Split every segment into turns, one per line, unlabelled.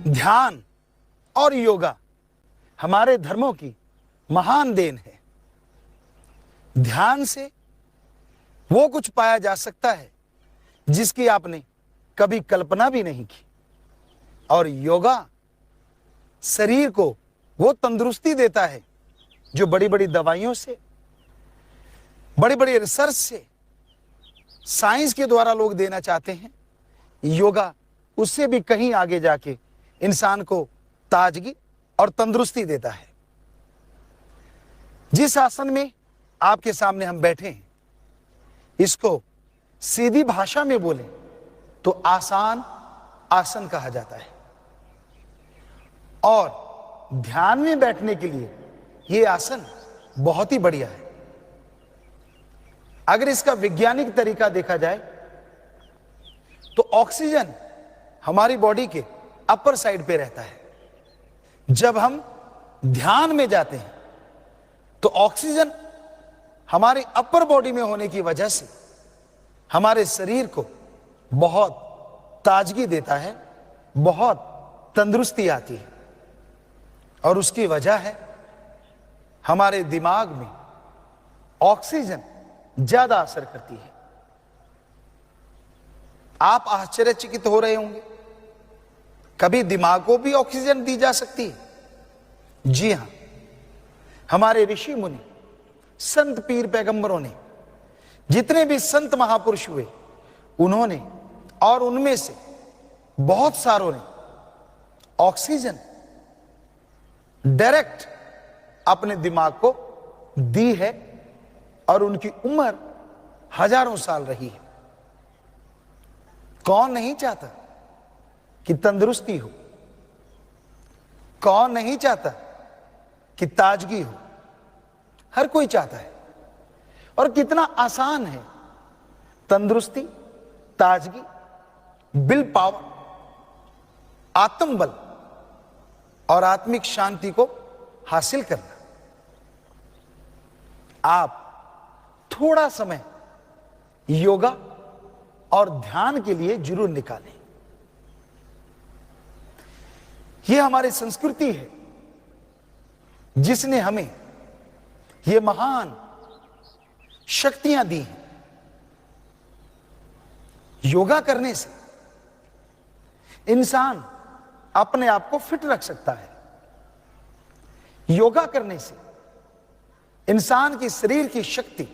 ध्यान और योगा हमारे धर्मों की महान देन है। ध्यान से वो कुछ पाया जा सकता है जिसकी आपने कभी कल्पना भी नहीं की, और योगा शरीर को वो तंदुरुस्ती देता है जो बड़ी बड़ी दवाइयों से, बड़ी बड़ी रिसर्च से, साइंस के द्वारा लोग देना चाहते हैं। योगा उससे भी कहीं आगे जाके इंसान को ताजगी और तंदुरुस्ती देता है। जिस आसन में आपके सामने हम बैठे हैं, इसको सीधी भाषा में बोले तो आसान आसन कहा जाता है, और ध्यान में बैठने के लिए यह आसन बहुत ही बढ़िया है। अगर इसका वैज्ञानिक तरीका देखा जाए तो ऑक्सीजन हमारी बॉडी के अपर साइड पे रहता है। जब हम ध्यान में जाते हैं तो ऑक्सीजन हमारी अपर बॉडी में होने की वजह से हमारे शरीर को बहुत ताजगी देता है, बहुत तंदुरुस्ती आती है, और उसकी वजह है हमारे दिमाग में ऑक्सीजन ज्यादा असर करती है। आप आश्चर्यचकित हो रहे होंगे, कभी दिमाग को भी ऑक्सीजन दी जा सकती है? जी हां, हमारे ऋषि मुनि, संत पीर पैगंबरों ने, जितने भी संत महापुरुष हुए, उन्होंने और उनमें से बहुत सारों ने ऑक्सीजन डायरेक्ट अपने दिमाग को दी है, और उनकी उम्र हजारों साल रही है। कौन नहीं चाहता कि तंदुरुस्ती हो? कौन नहीं चाहता कि ताजगी हो? हर कोई चाहता है। और कितना आसान है तंदुरुस्ती, ताजगी, विल पावर, आत्मबल और आत्मिक शांति को हासिल करना। आप थोड़ा समय योगा और ध्यान के लिए जरूर निकालें। यह हमारी संस्कृति है जिसने हमें ये महान शक्तियां दी हैं। योगा करने से इंसान अपने आप को फिट रख सकता है। योगा करने से इंसान की शरीर की शक्ति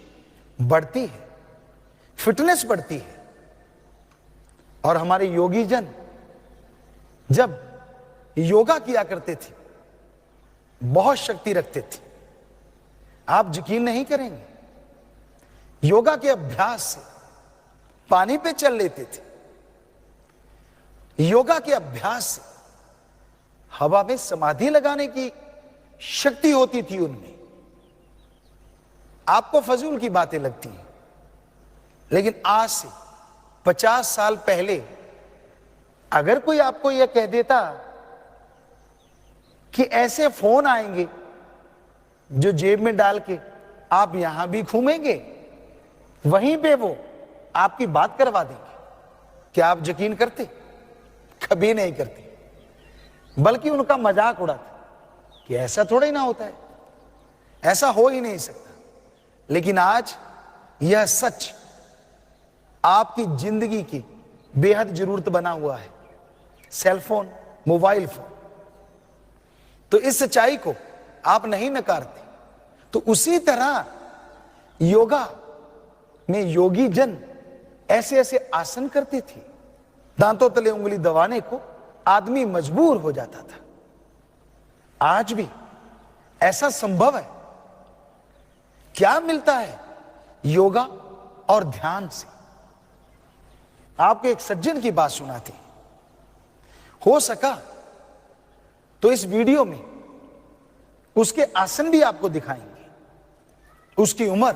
बढ़ती है, फिटनेस बढ़ती है। और हमारे योगी जन जब योगा किया करते थे, बहुत शक्ति रखते थे। आप यकीन नहीं करेंगे, योगा के अभ्यास से पानी पे चल लेते थे। योगा के अभ्यास से हवा में समाधि लगाने की शक्ति होती थी उनमें। आपको फजूल की बातें लगती हैं, लेकिन आज से 50 साल पहले अगर कोई आपको यह कह देता कि ऐसे फोन आएंगे जो जेब में डाल के आप यहां भी घूमेंगे, वहीं पे वो आपकी बात करवा देंगे, क्या आप यकीन करते? कभी नहीं करते, बल्कि उनका मजाक उड़ाते कि ऐसा थोड़ा ही ना होता है, ऐसा हो ही नहीं सकता। लेकिन आज यह सच आपकी जिंदगी की बेहद जरूरत बना हुआ है, सेलफोन, मोबाइल फोन। तो इस सच्चाई को आप नहीं नकारते। तो उसी तरह योगा में योगी जन ऐसे ऐसे आसन करते थे, दांतों तले उंगली दबाने को आदमी मजबूर हो जाता था। आज भी ऐसा संभव है। क्या मिलता है योगा और ध्यान से? आपको एक सज्जन की बात सुनाते हैं। हो सका तो इस वीडियो में उसके आसन भी आपको दिखाएंगे। उसकी उम्र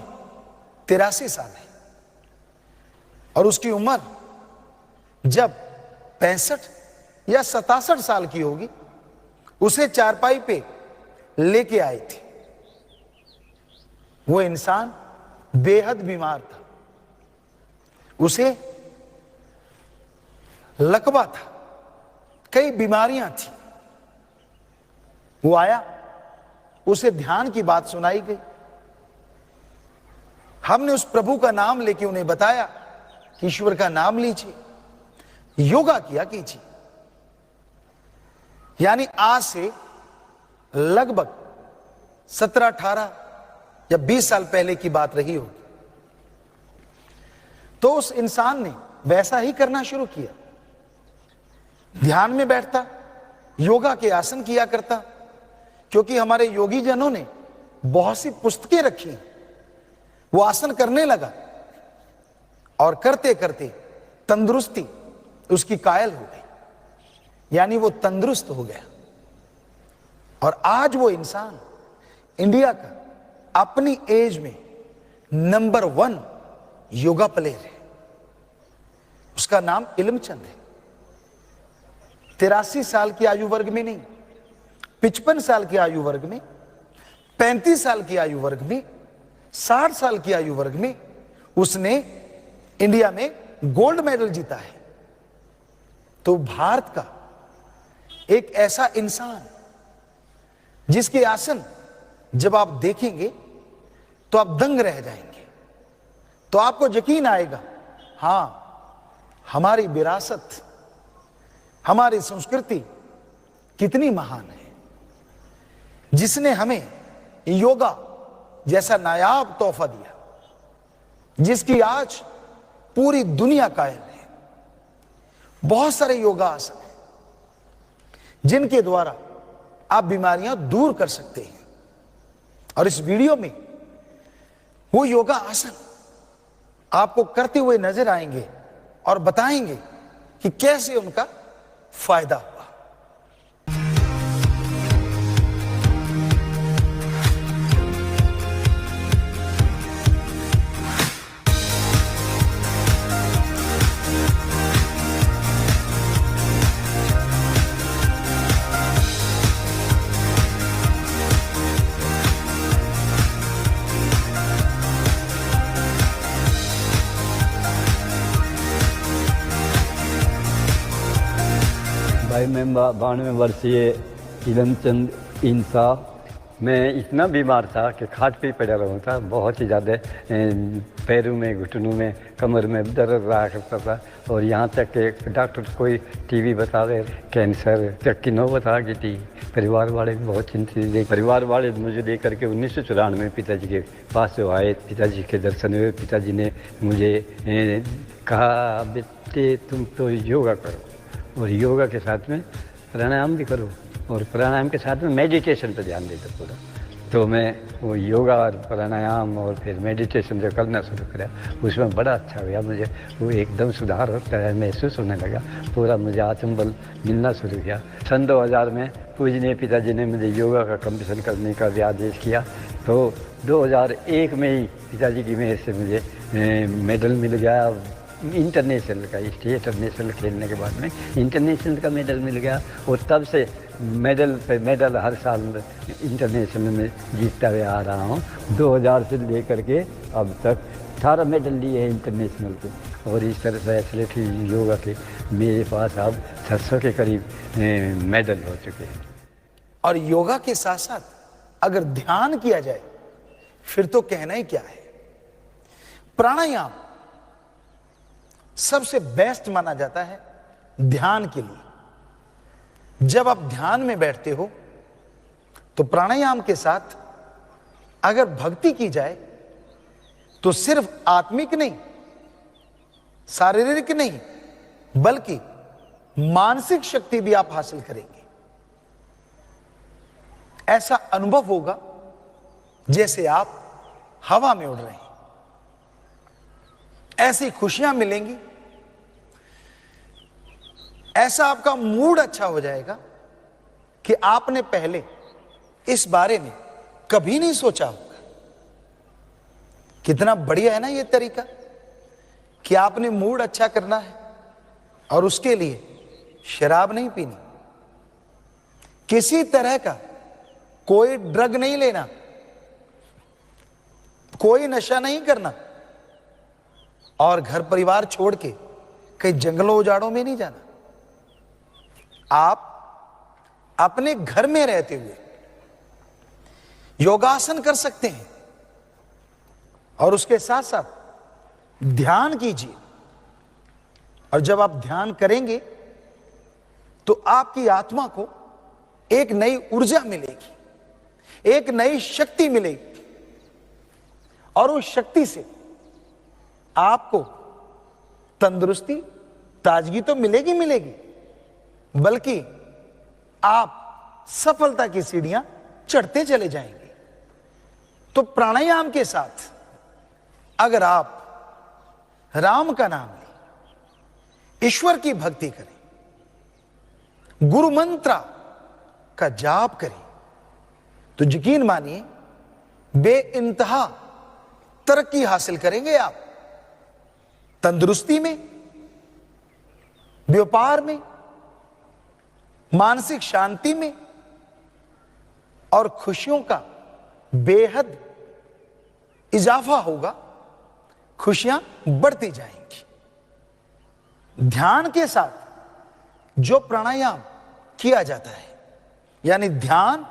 83 साल है, और उसकी उम्र जब 65 या 67 साल की होगी, उसे चारपाई पे लेके आए थे। वो इंसान बेहद बीमार था, उसे लकवा था, कई बीमारियां थी। वो आया, उसे ध्यान की बात सुनाई गई। हमने उस प्रभु का नाम लेके उन्हें बताया कि ईश्वर का नाम लीजिए, योगा किया कीजिए। यानी आज से लगभग 17, 18 या 20 साल पहले की बात रही होगी। तो उस इंसान ने वैसा ही करना शुरू किया, ध्यान में बैठता, योगा के आसन किया करता। क्योंकि हमारे योगी जनों ने बहुत सी पुस्तकें रखी, वो आसन करने लगा और करते करते तंदुरुस्ती उसकी कायल हो गई, यानी वो तंदुरुस्त हो गया। और आज वो इंसान इंडिया का अपनी एज में नंबर 1 योगा प्लेयर है। उसका नाम इलमचंद है। 83 साल की आयु वर्ग में नहीं, 55 साल की आयु वर्ग में, 35 साल की आयु वर्ग में, 60 साल की आयु वर्ग में उसने इंडिया में गोल्ड मेडल जीता है। तो भारत का एक ऐसा इंसान जिसके आसन जब आप देखेंगे तो आप दंग रह जाएंगे, तो आपको यकीन आएगा, हां, हमारी विरासत, हमारी संस्कृति कितनी महान है, जिसने हमें योगा जैसा नायाब तोहफा दिया, जिसकी आज पूरी दुनिया कायल है। बहुत सारे योगा आसन हैं जिनके द्वारा आप बीमारियां दूर कर सकते हैं। और इस वीडियो में वो योगा आसन आपको करते हुए नजर आएंगे और बताएंगे कि कैसे उनका फायदा हुआ।
भाई मैं 92 वर्षीय इलमचंद इंसाफ। मैं इतना बीमार था कि खाट पे पड़ा रहा था, बहुत ही ज़्यादा पैरों में, घुटनों में, कमर में दर्द रहा करता था। और यहाँ तक कि डॉक्टर कोई टीवी बता रहे, कैंसर तक की नौबत आ गई थी। परिवार वाले भी बहुत चिंतित थे। परिवार वाले मुझे देख करके 1994 में पिताजी के पास जो आए, पिताजी के दर्शन हुए। पिताजी ने मुझे कहा, बेटे तुम तो योगा करो और योगा के साथ में प्राणायाम भी करो और प्राणायाम के साथ में मेडिटेशन पर ध्यान देते पूरा। तो मैं वो योगा और प्राणायाम और फिर मेडिटेशन जो करना शुरू किया, उसमें बड़ा अच्छा हुआ। मुझे वो एकदम सुधार होता है महसूस होने लगा, पूरा मुझे आत्मबल मिलना शुरू किया। सन 2000 में पूजनीय पिताजी ने मुझे योगा का कंपटीशन करने का भी आदेश किया। तो 2001 में ही पिताजी की मेहर से मुझे मेडल मिल गया इंटरनेशनल का। स्टेट और नेशनल खेलने के बाद में इंटरनेशनल का मेडल मिल गया। और तब से मेडल पे मेडल हर साल इंटरनेशनल में जीतता हुआ आ रहा हूँ। 2000 से लेकर के अब तक 18 मेडल लिए हैं इंटरनेशनल पे। और इस तरह से एथलेटिक योगा के मेरे पास अब 600 के करीब मेडल हो चुके हैं।
और योगा के साथ साथ अगर ध्यान किया जाए फिर तो कहना ही क्या है। प्राणायाम सबसे बेस्ट माना जाता है ध्यान के लिए। जब आप ध्यान में बैठते हो तो प्राणायाम के साथ अगर भक्ति की जाए तो सिर्फ आत्मिक नहीं, शारीरिक नहीं, बल्कि मानसिक शक्ति भी आप हासिल करेंगे। ऐसा अनुभव होगा जैसे आप हवा में उड़ रहे हैं। ऐसी खुशियां मिलेंगी, ऐसा आपका मूड अच्छा हो जाएगा कि आपने पहले इस बारे में कभी नहीं सोचा होगा। कितना बढ़िया है ना ये तरीका कि आपने मूड अच्छा करना है और उसके लिए शराब नहीं पीनी, किसी तरह का कोई ड्रग नहीं लेना, कोई नशा नहीं करना और घर परिवार छोड़ के कहीं जंगलों उजाड़ों में नहीं जाना। आप अपने घर में रहते हुए योगासन कर सकते हैं और उसके साथ साथ ध्यान कीजिए। और जब आप ध्यान करेंगे तो आपकी आत्मा को एक नई ऊर्जा मिलेगी, एक नई शक्ति मिलेगी, और उस शक्ति से आपको तंदुरुस्ती, ताजगी तो मिलेगी मिलेगी, बल्कि आप सफलता की सीढ़ियां चढ़ते चले जाएंगे। प्राणायाम के साथ अगर आप राम का नाम लें, ईश्वर की भक्ति करें, गुरु मंत्र का जाप करें, तो यकीन मानिए बेइंतहा तरक्की हासिल करेंगे आप, तंदुरुस्ती में, व्यापार में, मानसिक शांति में, और खुशियों का बेहद इजाफा होगा, खुशियां बढ़ती जाएंगी। ध्यान के साथ जो प्राणायाम किया जाता है, यानी ध्यान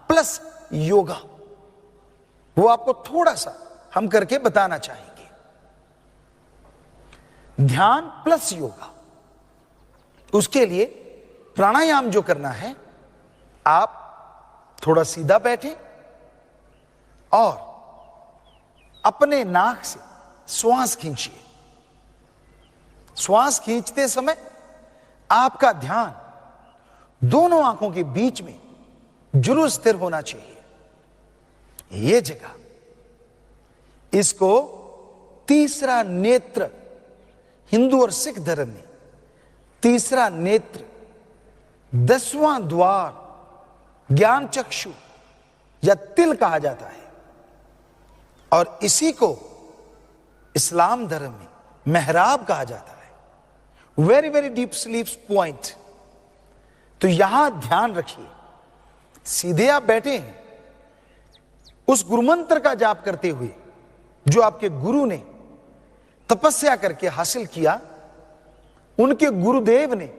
प्लस योगा, वो आपको थोड़ा सा हम करके बताना चाहेंगे। ध्यान प्लस योगा, उसके लिए प्राणायाम जो करना है, आप थोड़ा सीधा बैठें और अपने नाक से श्वास खींचिए। श्वास खींचते समय आपका ध्यान दोनों आंखों के बीच में जरूर स्थिर होना चाहिए। यह जगह, इसको तीसरा नेत्र, हिंदू और सिख धर्म में तीसरा नेत्र, 10वां द्वार, ज्ञान चक्षु या तिल कहा जाता है, और इसी को इस्लाम धर्म में मेहराब कहा जाता है। Very very deep sleep point. तो यहां ध्यान रखिए, सीधे आप बैठे हैं, उस गुरुमंत्र का जाप करते हुए जो आपके गुरु ने तपस्या करके हासिल किया, उनके गुरुदेव ने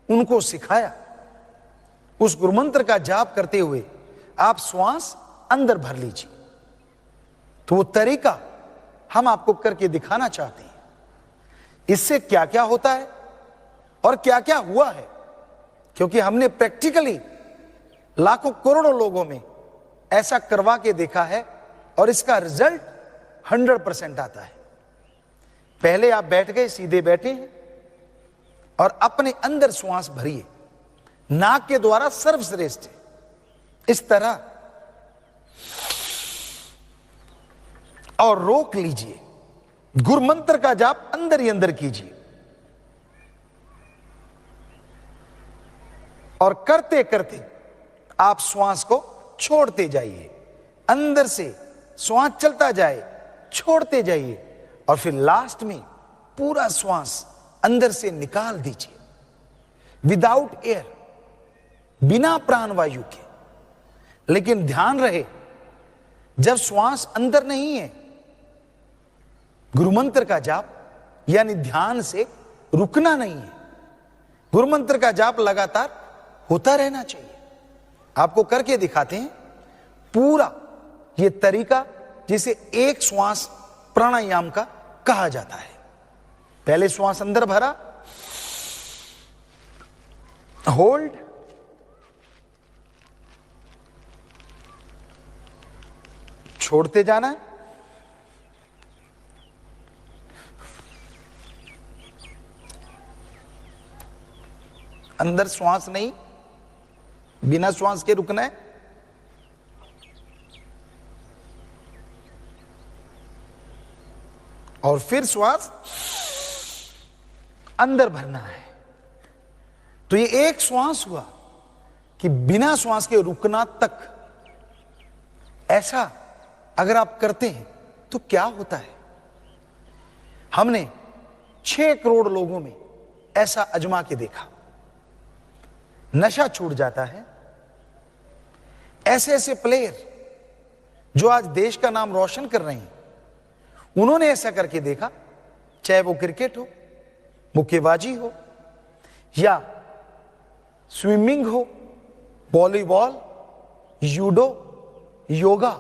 उनको सिखाया, उस गुरुमंत्र का जाप करते हुए आप श्वास अंदर भर लीजिए। तो वो तरीका हम आपको करके दिखाना चाहते हैं। इससे क्या क्या होता है और क्या क्या हुआ है, क्योंकि हमने प्रैक्टिकली लाखों करोड़ों लोगों में ऐसा करवा के देखा है, और इसका रिजल्ट 100% आता है। पहले आप बैठ गए, सीधे बैठे हैं, और अपने अंदर श्वास भरिए, नाक के द्वारा सर्वश्रेष्ठ है। इस तरह और रोक लीजिए, गुरुमंत्र का जाप अंदर ही अंदर कीजिए, और करते करते आप श्वास को छोड़ते जाइए। अंदर से श्वास चलता जाए, छोड़ते जाइए, और फिर लास्ट में पूरा श्वास अंदर से निकाल दीजिए, विदाउट एयर, बिना प्राणवायु के। लेकिन ध्यान रहे, जब श्वास अंदर नहीं है, गुरुमंत्र का जाप यानी ध्यान से रुकना नहीं है, गुरुमंत्र का जाप लगातार होता रहना चाहिए। आपको करके दिखाते हैं पूरा ये तरीका, जिसे एक श्वास प्राणायाम का कहा जाता है। पहले श्वास अंदर भरा, होल्ड, छोड़ते जाना है, अंदर श्वास नहीं, बिना श्वास के रुकना है, और फिर श्वास अंदर भरना है। तो ये एक श्वास हुआ कि बिना श्वास के रुकना तक। ऐसा अगर आप करते हैं तो क्या होता है, हमने 6 करोड़ लोगों में ऐसा आजमा के देखा, नशा छूट जाता है। ऐसे ऐसे प्लेयर जो आज देश का नाम रोशन कर रहे हैं, उन्होंने ऐसा करके देखा, चाहे वो क्रिकेट हो, मुक्केबाजी हो, या स्विमिंग हो, वॉलीबॉल, जूडो, योगा,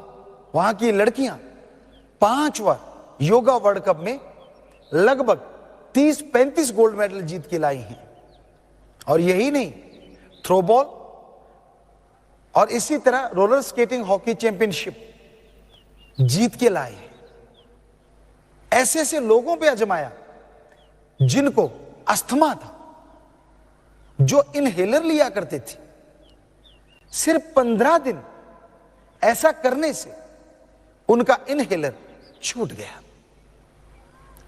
वहां की लड़कियां 5 बार योगा वर्ल्ड कप में लगभग 30-35 गोल्ड मेडल जीत के लाई हैं। और यही नहीं, थ्रोबॉल और इसी तरह रोलर स्केटिंग हॉकी चैंपियनशिप जीत के लाए हैं। ऐसे ऐसे लोगों पे आजमाया जिनको अस्थमा था, जो इनहेलर लिया करते थे। सिर्फ 15 दिन ऐसा करने से उनका इनहेलर छूट गया।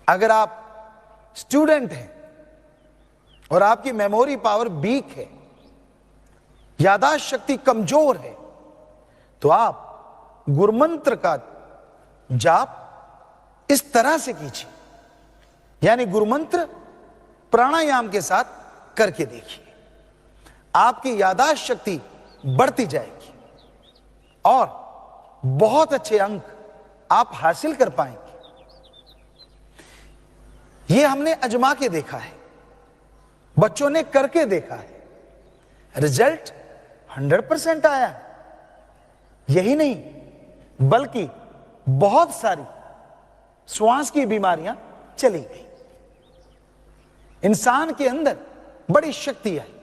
अगर आप स्टूडेंट हैं और आपकी मेमोरी पावर वीक है, याददाश्त शक्ति कमजोर है, तो आप गुरुमंत्र का जाप इस तरह से कीजिए, यानी गुरुमंत्र प्राणायाम के साथ करके देखिए। आपकी याददाश्त शक्ति बढ़ती जाएगी और बहुत अच्छे अंक आप हासिल कर पाएंगे। यह हमने आजमा के देखा है, बच्चों ने करके देखा है, रिजल्ट 100% आया है। यही नहीं, बल्कि बहुत सारी श्वास की बीमारियां चली गई। इंसान के अंदर बड़ी शक्ति आई।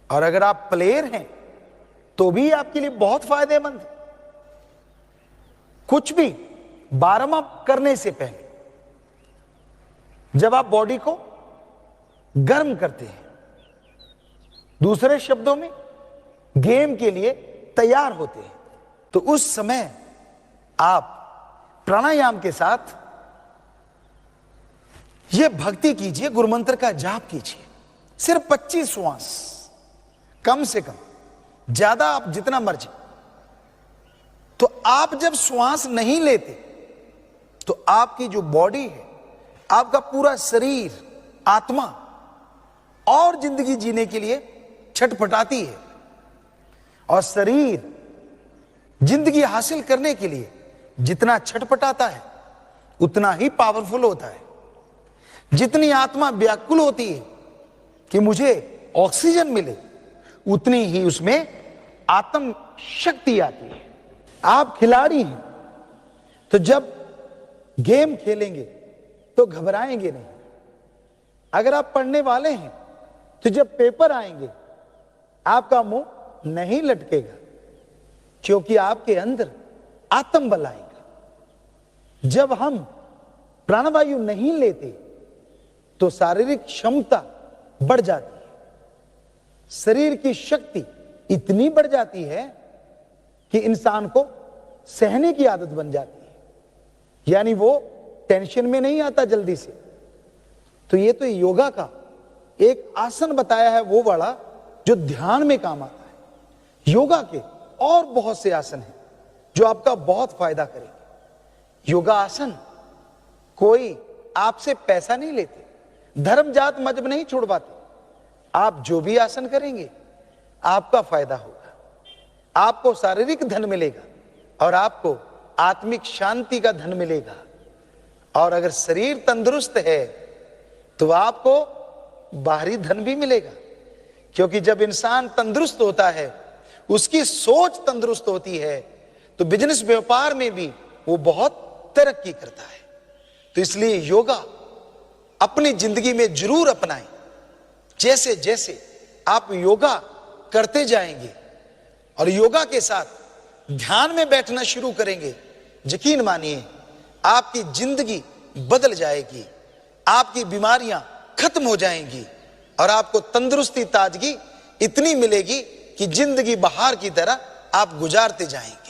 और अगर आप प्लेयर हैं तो भी आपके लिए बहुत फायदेमंद है। कुछ भी वार्म अप करने से पहले जब आप बॉडी को गर्म करते हैं, दूसरे शब्दों में गेम के लिए तैयार होते हैं, तो उस समय आप प्राणायाम के साथ यह भक्ति कीजिए, गुरुमंत्र का जाप कीजिए। सिर्फ 25 श्वास, कम से कम, ज्यादा आप जितना मर्जी। तो आप जब श्वास नहीं लेते तो आपकी जो बॉडी है, आपका पूरा शरीर, आत्मा और जिंदगी जीने के लिए छटपटाती है। और शरीर जिंदगी हासिल करने के लिए जितना छटपटाता है उतना ही पावरफुल होता है। जितनी आत्मा व्याकुल होती है कि मुझे ऑक्सीजन मिले, उतनी ही उसमें आत्म शक्ति आती है। आप खिलाड़ी हैं तो जब गेम खेलेंगे तो घबराएंगे नहीं। अगर आप पढ़ने वाले हैं तो जब पेपर आएंगे आपका मुंह नहीं लटकेगा, क्योंकि आपके अंदर आत्मबल आएगा। जब हम प्राणवायु नहीं लेते तो शारीरिक क्षमता बढ़ जाती है, शरीर की शक्ति इतनी बढ़ जाती है कि इंसान को सहने की आदत बन जाती है, यानी वो टेंशन में नहीं आता जल्दी से। तो ये तो योगा का एक आसन बताया है, वो वाला जो ध्यान में काम आता है। योगा के और बहुत से आसन हैं जो आपका बहुत फायदा करेंगे। योगा आसन कोई आपसे पैसा नहीं लेते, धर्म जात मजहब नहीं छुड़वाते। आप जो भी आसन करेंगे आपका फायदा होगा, आपको शारीरिक धन मिलेगा और आपको आत्मिक शांति का धन मिलेगा। और अगर शरीर तंदुरुस्त है तो आपको बाहरी धन भी मिलेगा, क्योंकि जब इंसान तंदुरुस्त होता है, उसकी सोच तंदुरुस्त होती है, तो बिजनेस व्यापार में भी वो बहुत तरक्की करता है। तो इसलिए योगा अपनी जिंदगी में जरूर अपनाएं। जैसे जैसे आप योगा करते जाएंगे और योगा के साथ ध्यान में बैठना शुरू करेंगे, यकीन मानिए आपकी जिंदगी बदल जाएगी, आपकी बीमारियां खत्म हो जाएंगी और आपको तंदुरुस्ती, ताजगी इतनी मिलेगी कि जिंदगी बहार की तरह आप गुजारते जाएंगे।